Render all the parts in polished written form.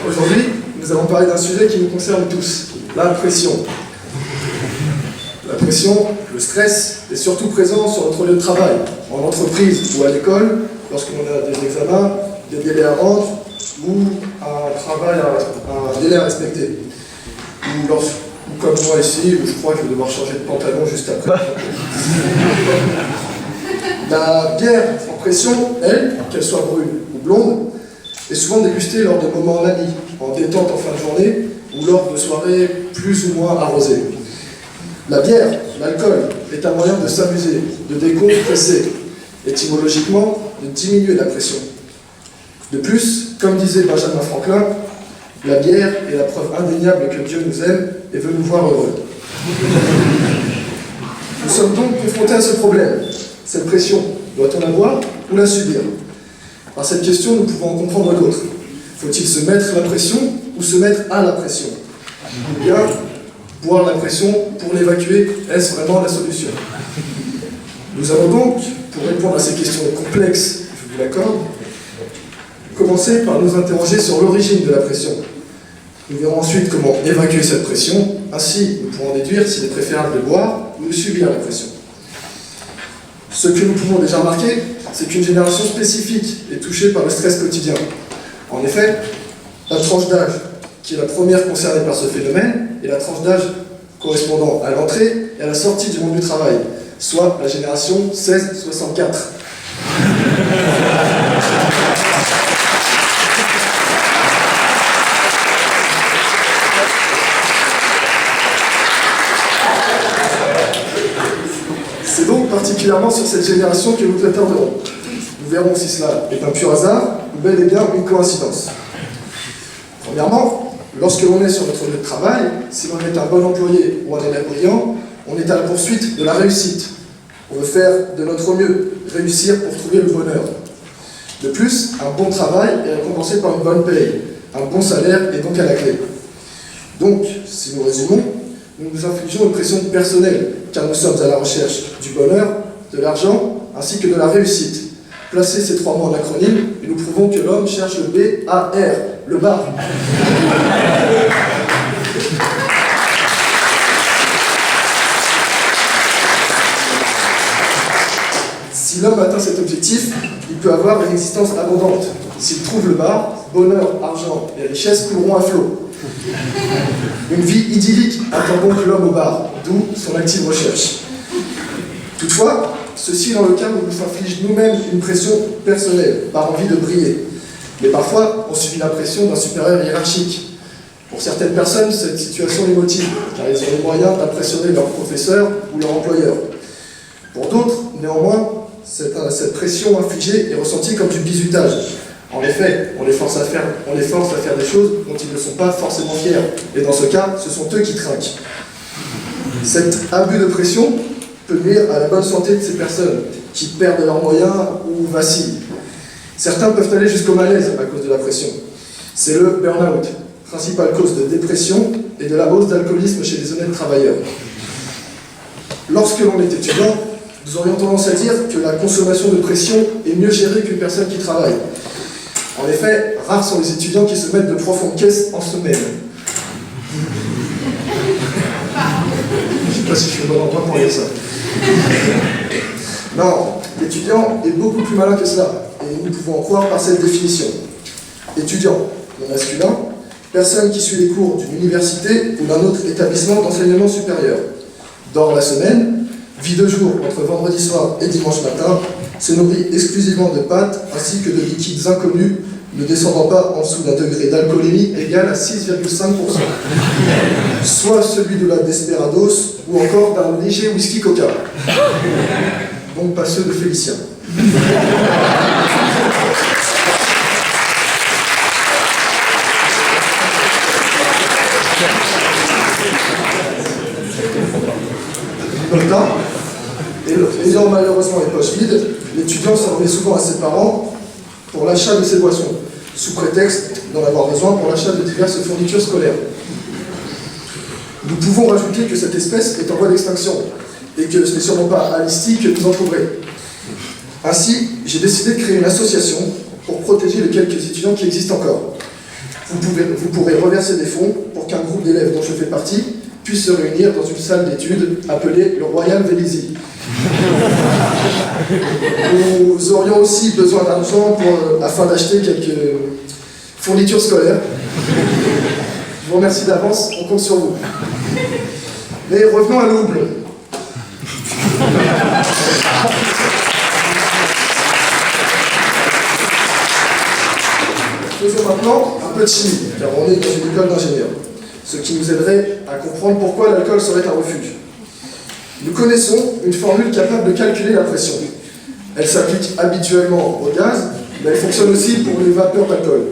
Aujourd'hui, nous allons parler d'un sujet qui nous concerne tous, la pression. La pression, le stress, est surtout présent sur notre lieu de travail, en entreprise ou à l'école, lorsqu'on a des examens, des délais à rendre ou un délai à respecter. Ou comme moi ici, où je crois que je vais devoir changer de pantalon juste après. La bière en pression, elle, qu'elle soit brune ou blonde, est souvent dégustée lors de moments en ami, en détente en fin de journée ou lors de soirées plus ou moins arrosées. La bière, l'alcool, est un moyen de s'amuser, de décompresser, étymologiquement, de diminuer la pression. De plus, comme disait Benjamin Franklin, la bière est la preuve indéniable que Dieu nous aime et veut nous voir heureux. Nous sommes donc confrontés à ce problème. Cette pression, doit-on la boire ou la subir? Par cette question, nous pouvons en comprendre d'autres. Faut-il se mettre la pression ou se mettre à la pression? Ou bien, boire la pression pour l'évacuer, est-ce vraiment la solution? Nous allons donc, pour répondre à ces questions complexes, je vous l'accorde, commencer par nous interroger sur l'origine de la pression. Nous verrons ensuite comment évacuer cette pression, ainsi nous pourrons déduire s'il est préférable de boire ou de subir la pression. Ce que nous pouvons déjà remarquer, c'est qu'une génération spécifique est touchée par le stress quotidien. En effet, la tranche d'âge qui est la première concernée par ce phénomène est la tranche d'âge correspondant à l'entrée et à la sortie du monde du travail, soit la génération 16-64. C'est donc particulièrement sur cette génération que nous attarderons. Nous verrons si cela est un pur hasard ou bel et bien une coïncidence. Premièrement, lorsque l'on est sur notre lieu de travail, si l'on est un bon employé ou un élève brillant, on est à la poursuite de la réussite. On veut faire de notre mieux, réussir pour trouver le bonheur. De plus, un bon travail est récompensé par une bonne paye. Un bon salaire est donc à la clé. Donc, si nous résumons, nous nous infligeons une pression personnelle, car nous sommes à la recherche du bonheur, de l'argent, ainsi que de la réussite. Placez ces trois mots en acronyme, et nous prouvons que l'homme cherche le B-A-R, le bar. Si l'homme atteint cet objectif, il peut avoir une existence abondante. S'il trouve le bar, bonheur, argent et richesse couleront à flot. Une vie idyllique attend donc l'homme au bar, d'où son active recherche. Toutefois, ceci est dans le cas où nous inflige nous-mêmes une pression personnelle, par envie de briller. Mais parfois, on subit la pression d'un supérieur hiérarchique. Pour certaines personnes, cette situation les motive, car ils ont les moyens d'impressionner leur professeur ou leur employeur. Pour d'autres, néanmoins, cette pression infligée est ressentie comme du bizutage. En effet, on les force à faire des choses dont ils ne sont pas forcément fiers. Et dans ce cas, ce sont eux qui trinquent. Cet abus de pression peut nuire à la bonne santé de ces personnes, qui perdent leurs moyens ou vacillent. Certains peuvent aller jusqu'au malaise à cause de la pression. C'est le burn-out, principale cause de dépression et de la hausse d'alcoolisme chez les honnêtes travailleurs. Lorsque l'on est étudiant, nous aurions tendance à dire que la consommation de pression est mieux gérée qu'une personne qui travaille. En effet, rares sont les étudiants qui se mettent de profondes caisses en semaine. Je ne sais pas si je suis au bon endroit pour dire ça. Non, l'étudiant est beaucoup plus malin que cela, et nous pouvons en croire par cette définition. Étudiant, au masculin, personne qui suit les cours d'une université ou d'un autre établissement d'enseignement supérieur. Dort la semaine, vit de jour entre vendredi soir et dimanche matin, se nourrit exclusivement de pâtes ainsi que de liquides inconnus, ne descendant pas en dessous d'un degré d'alcoolémie égal à 6,5%, soit celui de la Desperados ou encore d'un léger whisky coca. Donc pas ceux de Félicien. Ayant malheureusement les poches vides, l'étudiant s'en remet souvent à ses parents pour l'achat de ses boissons, sous prétexte d'en avoir besoin pour l'achat de diverses fournitures scolaires. Nous pouvons rajouter que cette espèce est en voie d'extinction, et que ce n'est sûrement pas à l'ISTI que vous en trouverez. Ainsi, j'ai décidé de créer une association pour protéger les quelques étudiants qui existent encore. Vous pourrez reverser des fonds pour qu'un groupe d'élèves dont je fais partie puisse se réunir dans une salle d'études appelée le Royal Vélizy. Nous aurions aussi besoin d'argent afin d'acheter quelques fournitures scolaires. Je vous remercie d'avance, on compte sur vous. Mais revenons à l'Ouble. Faisons maintenant un peu de chimie, car on est dans une école d'ingénieurs, ce qui nous aiderait à comprendre pourquoi l'alcool serait un refuge. Nous connaissons une formule capable de calculer la pression. Elle s'applique habituellement au gaz, mais elle fonctionne aussi pour les vapeurs d'alcool.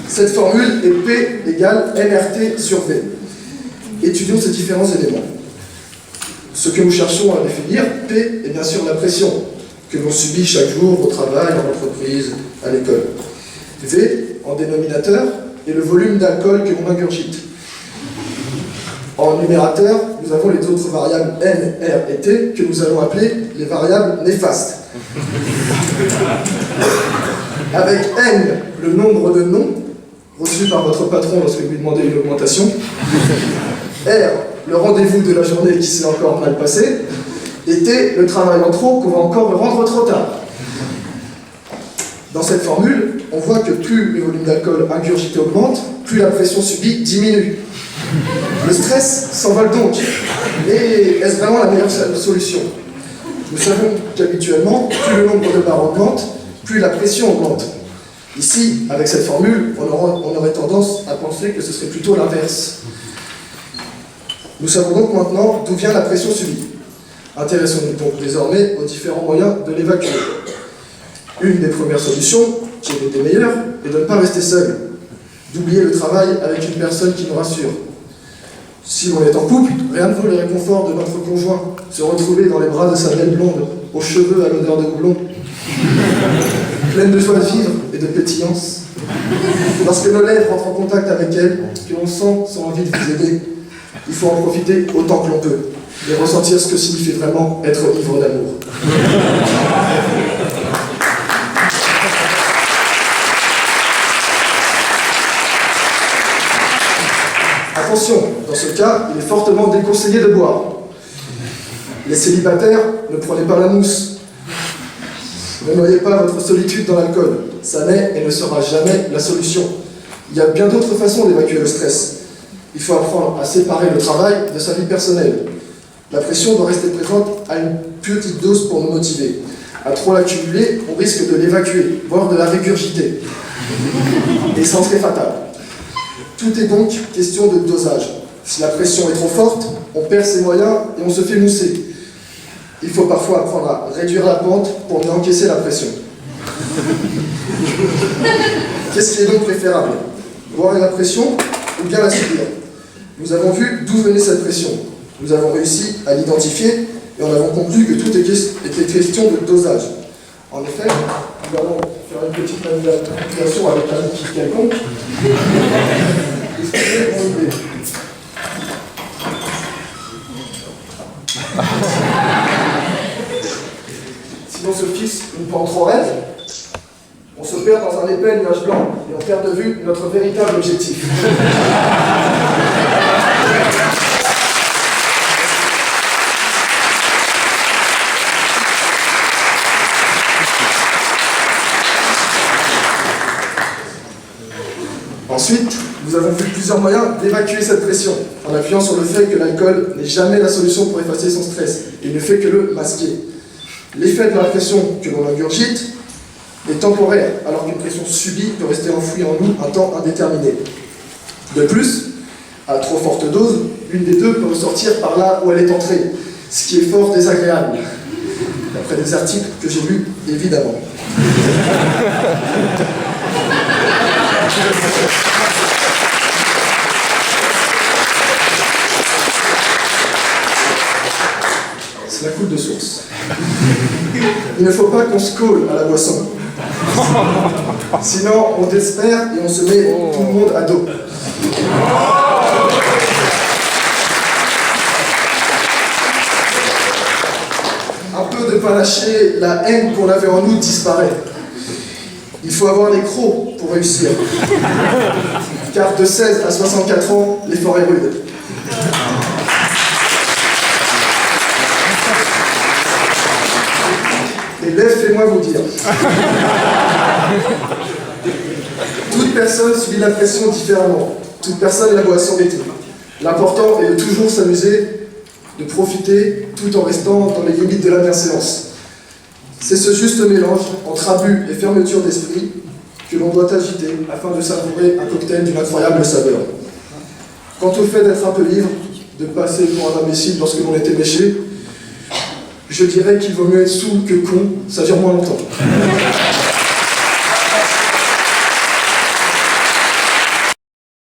Cette formule est P égale nRT sur V. Étudions ces différents éléments. Ce que nous cherchons à définir, P, est bien sûr la pression que l'on subit chaque jour au travail, en entreprise, à l'école. V, en dénominateur, est le volume d'alcool que l'on ingurgite. En numérateur, nous avons les autres variables N, R et T que nous allons appeler les variables néfastes. Avec N, le nombre de noms reçus par votre patron lorsque vous lui demandez une augmentation. R, le rendez-vous de la journée qui s'est encore mal passé. Et T, le travail en trop qu'on va encore me rendre trop tard. Dans cette formule, on voit que plus le volume d'alcool ingurgité augmente, plus la pression subie diminue. Le stress s'envole donc. Mais est-ce vraiment la meilleure solution? Nous savons qu'habituellement, plus le nombre de barres augmente, plus la pression augmente. Ici, avec cette formule, on aurait tendance à penser que ce serait plutôt l'inverse. Nous savons donc maintenant d'où vient la pression subie. Intéressons-nous donc désormais aux différents moyens de l'évacuer. Une des premières solutions, qui est une des meilleures, est de ne pas rester seul, d'oublier le travail avec une personne qui nous rassure. Si l'on est en couple, rien ne vaut le réconfort de notre conjoint, se retrouver dans les bras de sa belle blonde, aux cheveux à l'odeur de houblon, pleine de joie de vivre et de pétillance. Lorsque nos lèvres entrent en contact avec elle, que l'on sent son envie de vous aider, il faut en profiter autant que l'on peut, et ressentir ce que signifie vraiment être ivre d'amour. Attention, dans ce cas, il est fortement déconseillé de boire. Les célibataires, ne prenez pas la mousse. Ne noyez pas votre solitude dans l'alcool. Ça n'est et ne sera jamais la solution. Il y a bien d'autres façons d'évacuer le stress. Il faut apprendre à séparer le travail de sa vie personnelle. La pression doit rester présente à une petite dose pour nous motiver. À trop l'accumuler, on risque de l'évacuer, voire de la régurgiter. Et ça en serait fatal. Tout est donc question de dosage. Si la pression est trop forte, on perd ses moyens et on se fait mousser. Il faut parfois apprendre à réduire la pente pour mieux encaisser la pression. Qu'est-ce qui est donc préférable? Boire la pression ou bien la subir? Nous avons vu d'où venait cette pression. Nous avons réussi à l'identifier et on avons conclu que tout était question de dosage. En effet, nous allons faire une petite manipulation avec un outil quelconque. Excusez mon idée. Si l'on se fixe une pente trop raide, on se perd dans un épais nuage blanc et on perd de vue notre véritable objectif. Ensuite, nous avons vu plusieurs moyens d'évacuer cette pression, en appuyant sur le fait que l'alcool n'est jamais la solution pour effacer son stress, et ne fait que le masquer. L'effet de la pression que l'on ingurgite est temporaire, alors qu'une pression subie peut rester enfouie en nous un temps indéterminé. De plus, à trop forte dose, l'une des deux peut ressortir par là où elle est entrée, ce qui est fort désagréable, d'après des articles que j'ai lus, évidemment. Cela coule de source. Il ne faut pas qu'on se colle à la boisson. Sinon, on désespère et on se met tout le monde à dos. Un peu de panaché, la haine qu'on avait en nous disparaît. Il faut avoir les crocs pour réussir. Car de 16 à 64 ans, l'effort est rude. Et laissez-moi vous dire. Toute personne subit la pression différemment. Toute personne la voit à son rythme. L'important est de toujours s'amuser, de profiter, tout en restant dans les limites de la bienséance. C'est ce juste mélange entre abus et fermeture d'esprit que l'on doit agiter afin de savourer un cocktail d'une incroyable saveur. Quant au fait d'être un peu ivre, de passer pour un imbécile lorsque l'on est éméché, je dirais qu'il vaut mieux être saoul que con, ça dure moins longtemps.